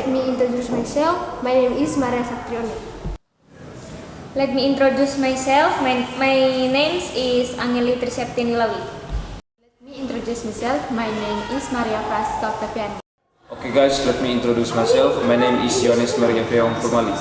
let me introduce myself. My name is Maria Satrioni. Let me introduce myself. My name is Angeli Triseptinilawi. Let me introduce myself. My name is Maria Praska Octaviani. Okay guys, let me introduce myself. My name is Yohanes Maria Peong Purmali.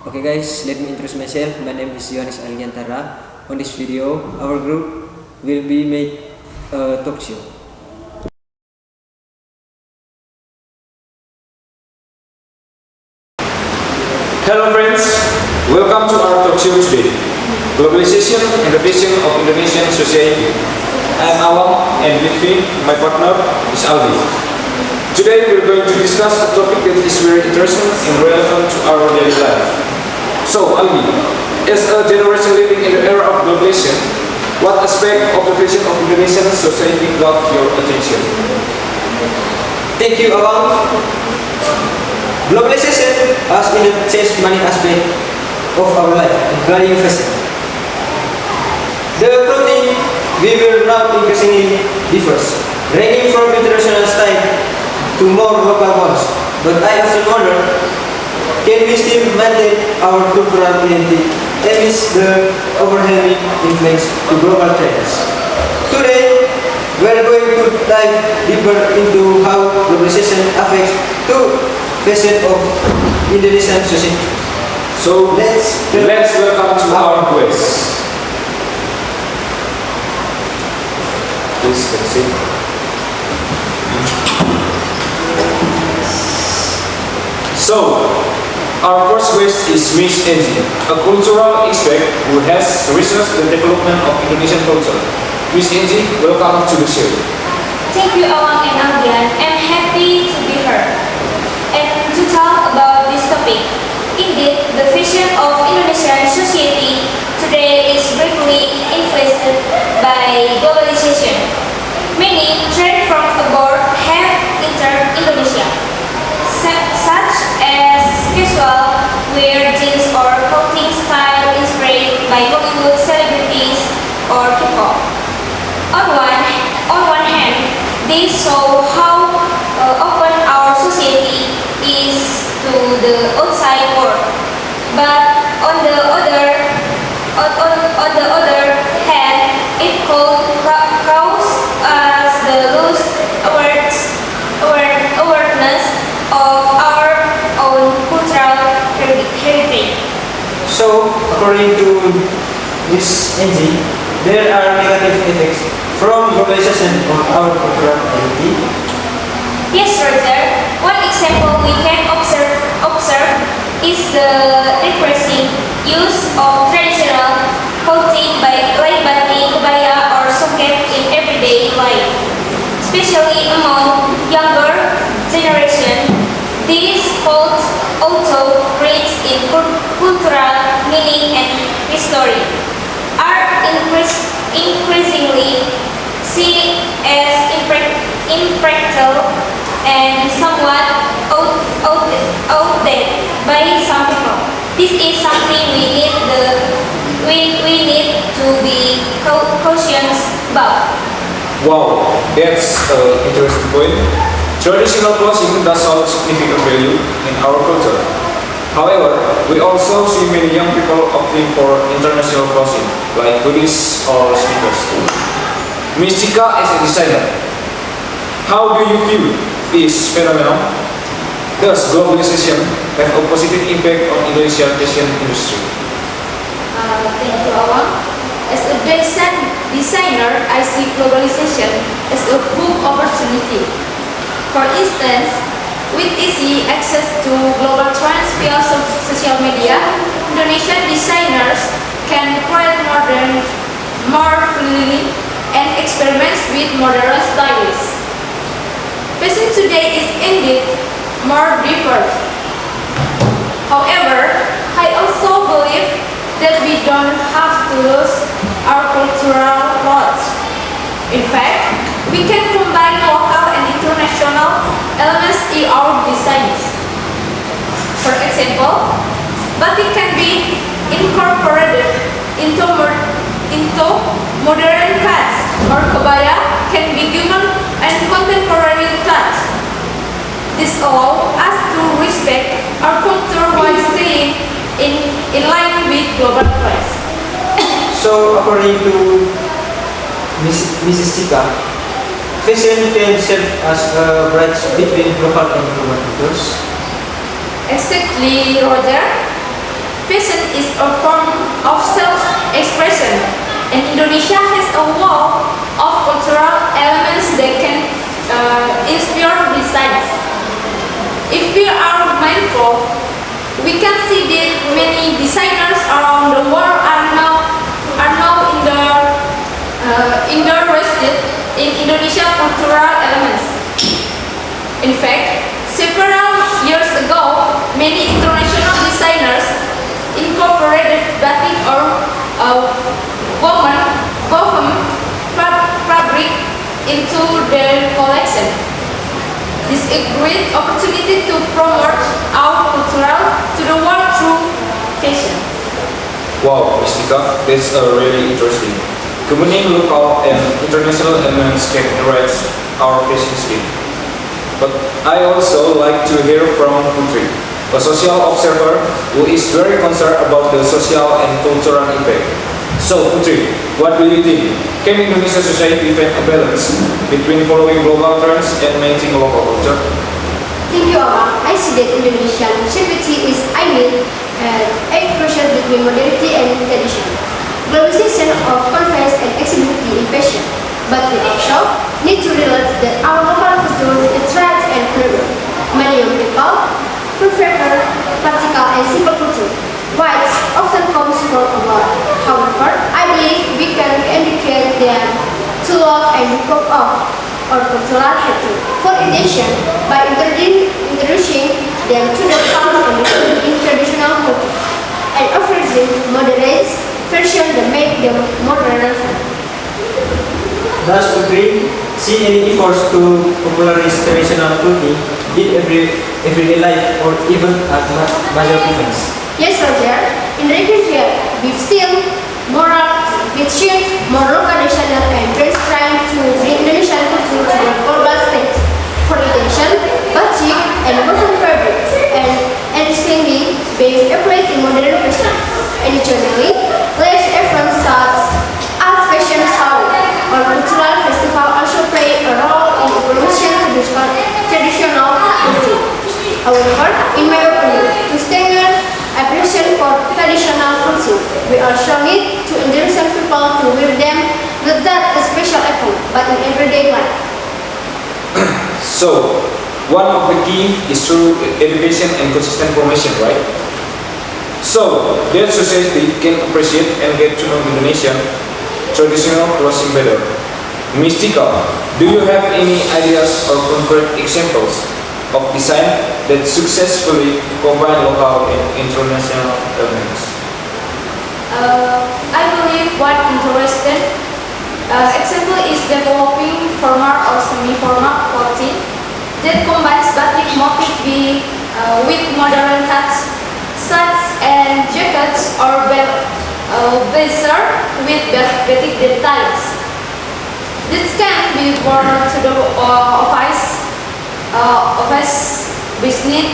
Okay guys, let me introduce myself. My name is Yohanes Aliantara. On this video, our group will be make a talk show. Hello friends, welcome to our talk show today. Globalization and the vision of Indonesian society. I am Awang and with me, my partner is Aldi. Today we are going to discuss a topic that is very interesting and relevant to our daily life. So Aldi, as a generation living in the era of globalization, what aspect of the vision of Indonesian society got your attention? Thank you, Awang. Globalization has changed many aspects of our life, including fashion. The clothing we will now increasingly differs, ranging from international style to more local ones. But I often wonder, can we still maintain our cultural identity amidst the overwhelming influence of global trends? Today, we are going to dive deeper into how globalization affects the fashion of Indonesian society. So let's welcome to our guest. Please proceed. So our first guest is Miss Xii-D, a cultural expert who has researched the development of Indonesian culture. Miss Xii-D, welcome to the show. Thank you, Awang and Aldian. I'm happy to be here and to talk about this topic. Indeed, the vision of Indonesian society today is greatly influenced by globalization. Many trends from abroad have entered Indonesia, such as casual wear, jeans, or clothing style inspired by Hollywood celebrities or K-pop. On one hand, they show how open our society is to the outside world, but on the other hand, it could cause us the lose awareness of our own cultural heritage. So, according to Ms. Xii, there are negative effects from globalization on our cultural identity. Yes, Roger. One example we can observe is the decreasing use of traditional clothing like batik, kebaya, or soket in everyday life, especially among younger generation. These clothes also rich in cultural meaning and history are increasingly seen as impractical and somewhat outdated by some people. This is something we need to be cautious about. Wow, that's an interesting point. Traditional clothing does hold significant value in our culture. However, we also see many young people opting for international clothing, like hoodies or sneakers. Miss Chika, as a designer, how do you view this phenomenon? Does globalization have a positive impact on Indonesian fashion industry? Thank you, Awang. As a designer, I see globalization as a boom opportunity. For instance, with easy access to global trends via social media, Indonesian designers can create more freely and experiment with modern styles. Fashion today is indeed more diverse. However, I also believe that we don't have to lose our cultural roots. In fact, we can combine local and international elements in our designs. For example, batik can be incorporated into modern cuts, or kebaya can be given a contemporary touch. This allows us to respect our culture while staying in line with global trends. So, according to Mrs. Chika, fashion can serve as a bridge between local and global cultures. Exactly, Roger. Fashion is a form of self-expression, and Indonesia has a wealth of cultural elements that can inspire designs. If we are mindful, we can see that many designers around the world are now interested in Indonesia cultural elements. In fact, several years ago, many international designers incorporated batik or woven fabric into their collection. This is a great opportunity to promote our cultural to the world through fashion. Wow, Mistika, that's really interesting. Combining local and international elements can enrich our fashion scheme. But I also like to hear from Putri, a social observer who is very concerned about the social and cultural impact. So, Putri, what do you think? Can Indonesian society find a balance between following global trends and maintaining local culture? Thank you, Awang. I see that Indonesian society is aiming at a crossroads between modernity and tradition. Globalization of conference and accessibility in fashion. But we also need to realize that our local culture is rich and varied. Many young people prefer practical and simple culture, which often comes from abroad. However, I believe we can educate them to love and improve of our cultural heritage. For instance, by introducing them to the sounds and in traditional culture, and offering modernized version that make them more relevant. Does Putri see any efforts to popularize traditional clothing in everyday life or even at major events? Yes, Roger. In recent years, we've seen more local traditional and trends trying to bring Indonesian culture to the global stage. For example, batik and woven fabrics and increasingly being applied in modern fashion. Additionally, large events such as fashion show or cultural festival also play a role in promotion traditional culture. However, in my opinion, to strengthen appreciation for traditional culture, we also need to encourage people to wear them not that a special effort, but in everyday life. So, one of the key is through education and consistent formation, right? So, that society can appreciate and get to know Indonesian traditional clothing better. Mistika, do you have any ideas or concrete examples of design that successfully combine local and international elements? I believe one interesting example is developing formal or semi-formal clothing that combines batik motif with modern cuts, such as jackets or blazer with batik details. This can be worn to the office, business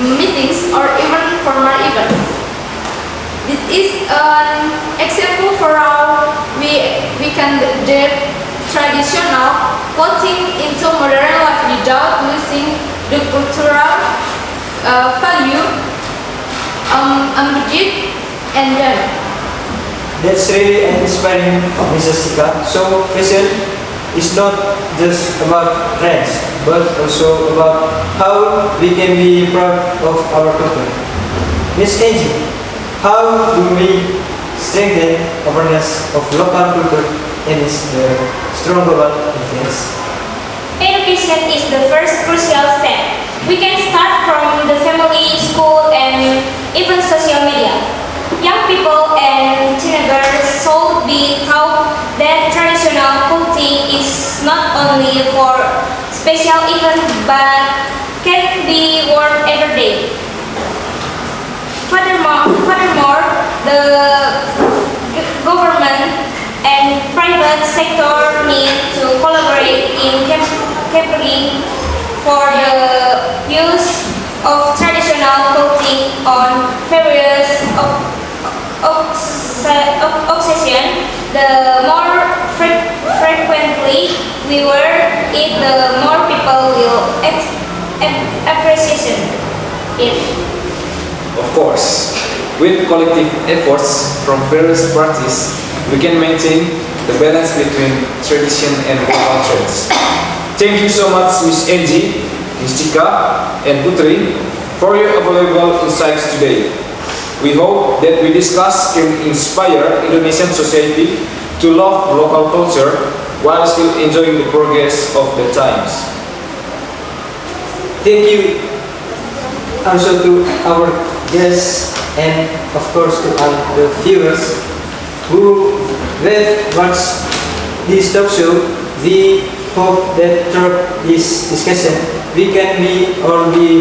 meetings, or even formal events. This is an example for how we can adapt traditional clothing into modern life without losing the cultural value embedded in them. That's really inspiring, Mrs. Sika. So, fashion is not just about trends, but also about how we can be proud of our culture. Miss Angie, how do we strengthen awareness of local culture and its strong global influence? Education is the first crucial step. We can start from the family, school, and even social media. Young people and teenagers should be taught that traditional clothing is not only for special events but can be worn every day. Furthermore, the government and private sector need to collaborate in for the use of traditional clothing on various occasions. The more frequently we wear it, the more people will appreciate it. Of course, with collective efforts from various parties, we can maintain the balance between tradition and global trends. Thank you so much, Miss Angie, Miss Chika, and Putri, for your valuable insights today. We hope that we discuss can inspire Indonesian society to love local culture while still enjoying the progress of the times. Thank you also to our guests and of course to all the viewers who have watched this talk show. We hope that through this discussion we can be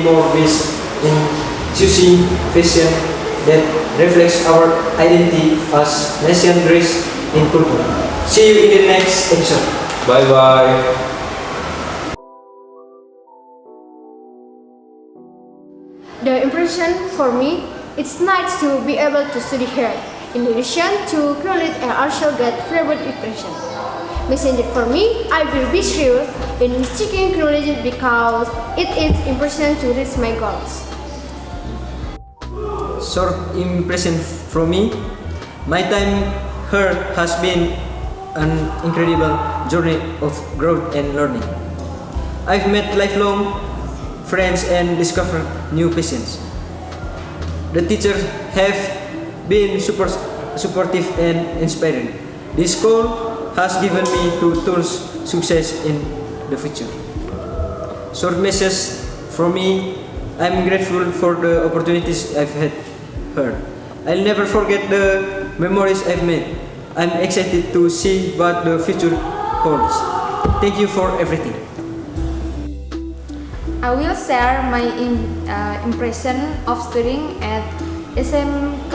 more based in choosing fashion that reflects our identity as nation dressed in purple. See you in the next episode. Bye bye. The impression for me, it's nice to be able to study here. In addition to knowledge, I also get favorite impression. Messenger for me, I will be sure in seeking knowledge because it is important to reach my goals. Short impression from me, my time here has been an incredible journey of growth and learning. I've met lifelong friends and discovered new passions. The teachers have been super supportive and inspiring. This school has given me two tools success in the future. Short message from me, I'm grateful for the opportunities I've had here. I'll never forget the memories I've made. I'm excited to see what the future holds. Thank you for everything. I will share my impression of studying at SMK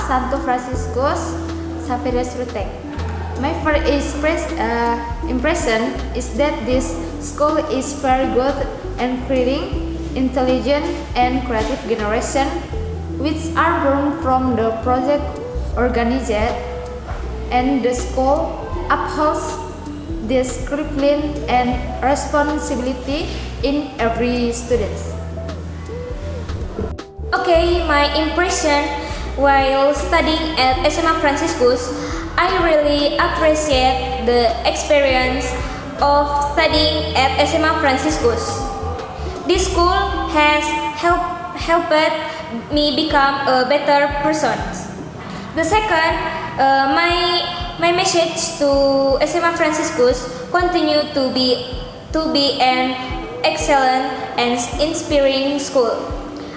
Santo Franciscus Xavier Rutek. My first impression is that this school is very good and creating intelligent and creative generation, which are born from the project organized, and the school upholds discipline and responsibility in every student. Okay, my impression while studying at SMA Franciscus, I really appreciate the experience of studying at SMA Franciscus. This school has helped me become a better person. The second, my message to SMA Franciscus continue to be an excellent and inspiring school.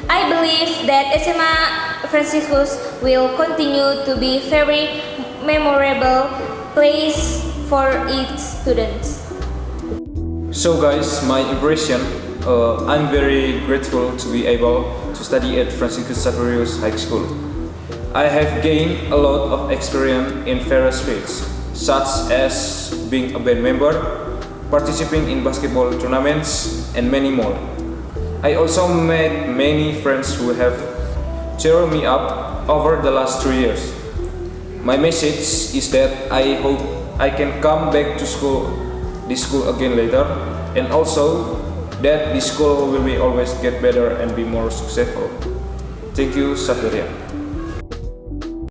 I believe that SMA Franciscus will continue to be very memorable place for its students. So guys, my impression, I'm very grateful to be able to study at Franciscus Xaverius High School. I have gained a lot of experience in various fields, such as being a band member, participating in basketball tournaments, and many more. I also met many friends who have cheered me up over the last 3 years. My message is that I hope I can come back to this school again later, and also that this school will be always get better and be more successful. Thank you, Safiria.